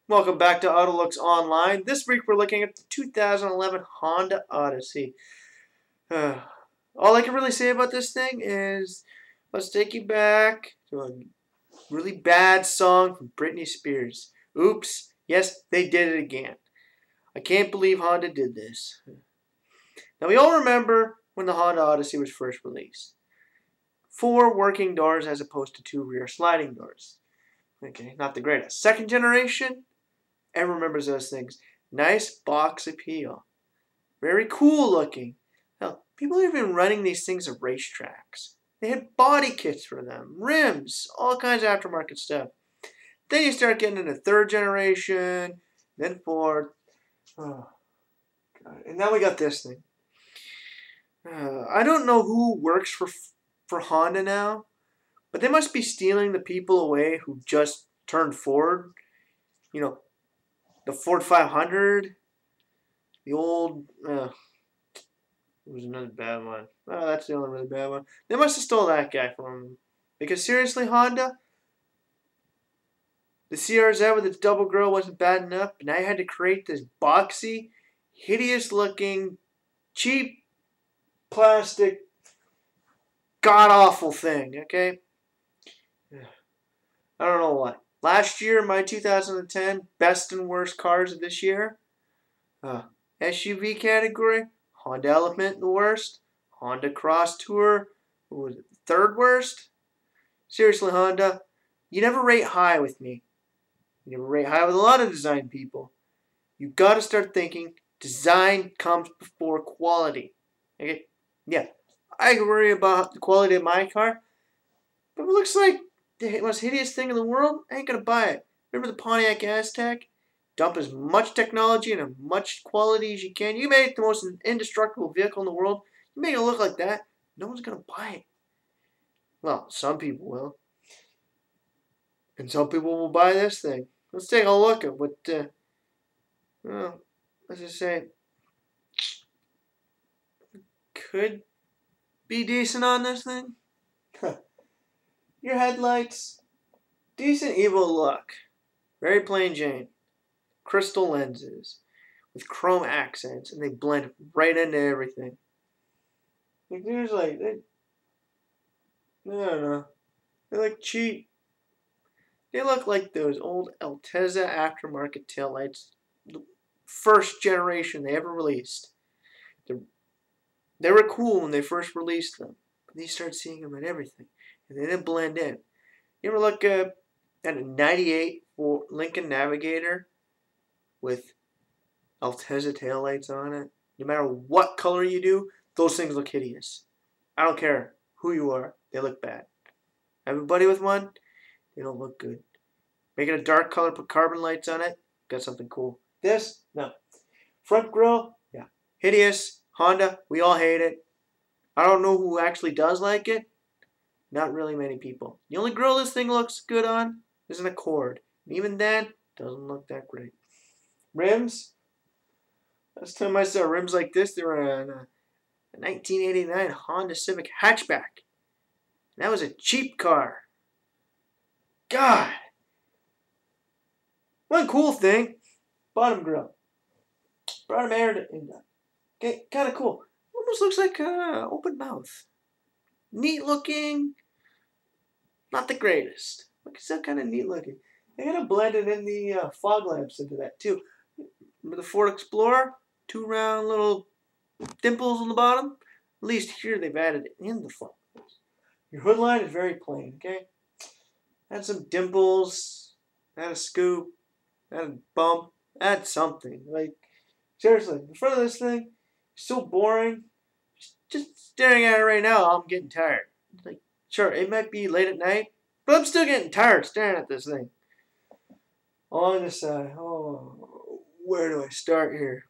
Welcome back to Autolooks Online. This week we're looking at the 2011 Honda Odyssey. All I can really say about this thing is let's take you back to a really bad song from Britney Spears. Oops, yes, they did it again. I can't believe Honda did this. Now we all remember when the Honda Odyssey was first released. 4 working doors as opposed to 2 rear sliding doors. Okay, not the greatest. Second generation, everyone remembers those things. Nice box appeal. Very cool looking. Hell, people have been running these things at racetracks. They had body kits for them, rims, all kinds of aftermarket stuff. Then you start getting into third generation, then fourth. Oh, God. And now we got this thing. I don't know who works for Honda now, but they must be stealing the people away who just turned Ford. You know, the Ford 500, the old, it was another bad one. Oh, that's the only really bad one. They must have stole that guy from him. Because seriously, Honda, the CRZ with its double grill wasn't bad enough, but now you had to create this boxy, hideous-looking, cheap, plastic, god-awful thing, okay? I don't know what. Last year, my 2010 best and worst cars of this year, SUV category, Honda Element the worst, Honda Cross Tour, what was it, third worst? Seriously, Honda, you never rate high with me. You never rate high with a lot of design people. You've got to start thinking design comes before quality. Okay? Yeah, I can worry about the quality of my car, but if it looks like the most hideous thing in the world, I ain't going to buy it. Remember the Pontiac Aztec? Dump as much technology and as much quality as you can. You made it the most indestructible vehicle in the world. You make it look like that. No one's going to buy it. Well, some people will. And some people will buy this thing. Let's take a look at what, well, let's just say, could be decent on this thing. Your headlights, decent evil look. Very plain Jane. Crystal lenses with chrome accents, and they blend right into everything. Like, there's like, I don't know. They look cheap. They look like those old Altezza aftermarket taillights, the first generation they ever released. They were cool when they first released them, but you start seeing them in everything, and they didn't blend in. You ever look at a 98 Lincoln Navigator with Altezza taillights on it? No matter what color you do, those things look hideous. I don't care who you are, they look bad. I have a buddy with one, they don't look good. Make it a dark color, put carbon lights on it, got something cool. This, no. Front grille, yeah. Hideous. Honda, we all hate it. I don't know who actually does like it. Not really many people. The only grille this thing looks good on is an Accord. And even then, doesn't look that great. Rims. Last time I saw rims like this, they were on a 1989 Honda Civic hatchback. And that was a cheap car. God. One cool thing, bottom grille. Brought him air in that. Okay, kind of cool. Almost looks like open mouth. Neat looking. Not the greatest, but still kind of neat looking. They gotta blend it in the fog lamps into that too. Remember the Ford Explorer? 2 round little dimples on the bottom? At least here they've added it in the fog lamps. Your hood line is very plain, okay? Add some dimples, add a scoop, add a bump, add something. Like, seriously, the front of this thing is so boring. Just staring at it right now, I'm getting tired. Like, sure, it might be late at night, but I'm still getting tired staring at this thing. On the side, oh, where do I start here?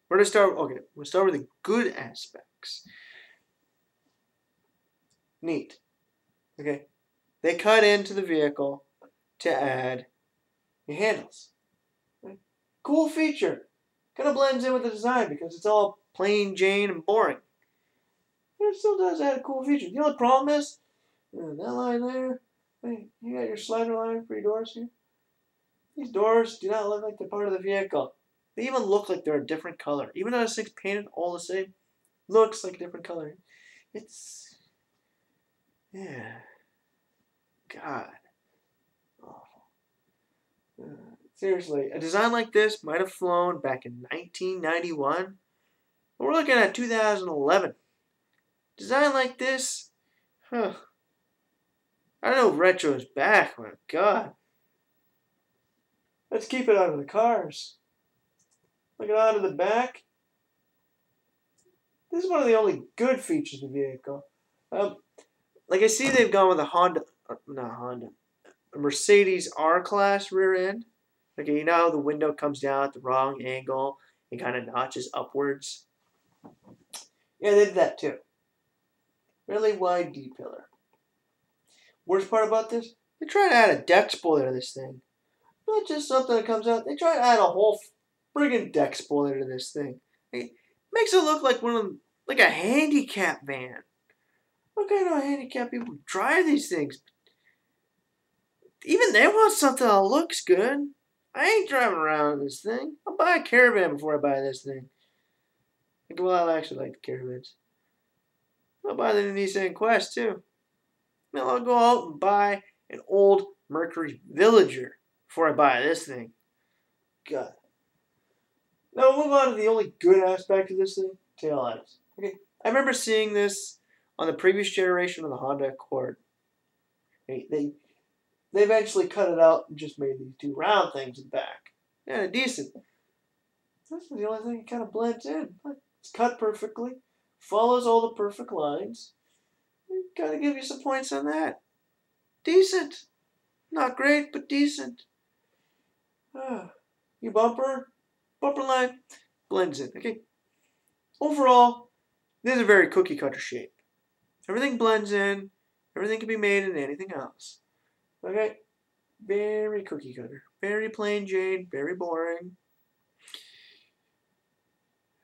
Where do I start? Okay, we'll start with the good aspects. Neat. Okay, they cut into the vehicle to add the handles. Okay. Cool feature. Kind of blends in with the design because it's all plain Jane and boring. But it still does add a cool feature. The only problem is, that line there, hey, you got your slider line for your doors here? These doors do not look like they're part of the vehicle. They even look like they're a different color. Even though this thing's painted all the same, looks like a different color. It's, yeah, God. Awful. Seriously, a design like this might have flown back in 1991. But we're looking at 2011. Design like this, huh. I don't know if retro is back, my God. Let's keep it out of the cars. Looking out of the back. This is one of the only good features of the vehicle. Like I see they've gone with a Mercedes R-Class rear end. Okay, you know how the window comes down at the wrong angle and kind of notches upwards? Yeah, they did that too. Really wide D-pillar. Worst part about this, they try to add a deck spoiler to this thing. Not just something that comes out, they try to add a whole friggin' deck spoiler to this thing. It makes it look like like a handicap van. What kind of handicap people drive these things? Even they want something that looks good. I ain't driving around in this thing. I'll buy a caravan before I buy this thing. Well, I actually like the caravans. I'll buy the new Nissan Quest too. I'll go out and buy an old Mercury Villager before I buy this thing. God. Now we'll move on to the only good aspect of this thing, tail lights. Okay, I remember seeing this on the previous generation of the Honda Accord. They eventually cut it out and just made these two round things in the back. Yeah, decent. This is the only thing that kind of blends in. It's cut perfectly, follows all the perfect lines. Gotta give you some points on that. Decent. Not great, but decent. Your bumper line, blends in. Okay. Overall, this is a very cookie cutter shape. Everything blends in. Everything can be made into anything else. Okay. Very cookie cutter. Very plain Jane. Very boring.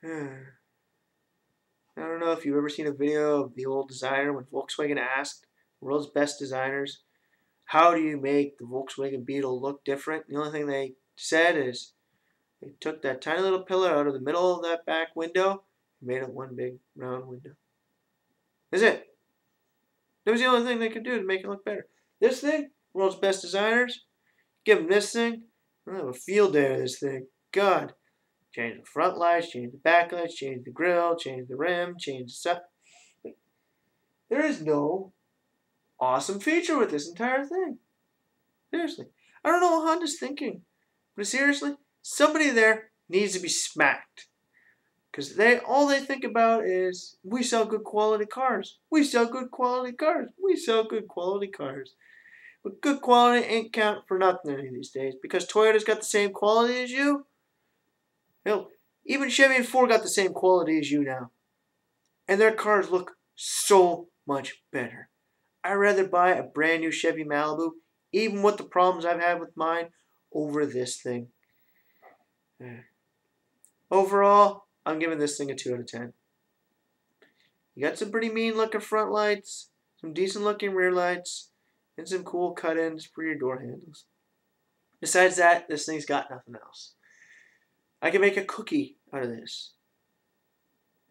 I don't know if you've ever seen a video of the old designer when Volkswagen asked the world's best designers, how do you make the Volkswagen Beetle look different? The only thing they said is they took that tiny little pillar out of the middle of that back window and made it one big round window. That's it. That was the only thing they could do to make it look better. This thing, world's best designers, give them this thing, they'll have a field day with this thing. God. Change the front lights, change the back lights, change the grille, change the rim, change the stuff. There is no awesome feature with this entire thing. Seriously. I don't know what Honda's thinking. But seriously, somebody there needs to be smacked. Because all they think about is, we sell good quality cars. We sell good quality cars. We sell good quality cars. But good quality ain't counting for nothing any of these days. Because Toyota's got the same quality as you. Hell, even Chevy and Ford got the same quality as you now. And their cars look so much better. I'd rather buy a brand new Chevy Malibu, even with the problems I've had with mine, over this thing. Overall, I'm giving this thing a 2 out of 10. You got some pretty mean looking front lights, some decent looking rear lights, and some cool cut-ins for your door handles. Besides that, this thing's got nothing else. I can make a cookie out of this.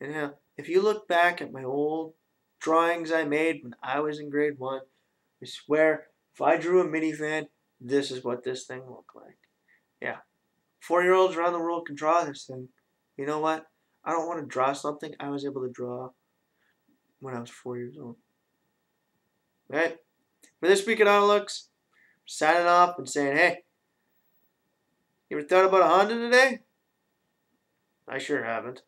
And now, if you look back at my old drawings I made when I was in grade 1, I swear, if I drew a minivan, this is what this thing looked like. Yeah. 4-year-olds around the world can draw this thing. You know what? I don't want to draw something I was able to draw when I was 4 years old. Right? For this week at Autolux, signing off and saying, hey, you ever thought about a Honda today? I sure haven't.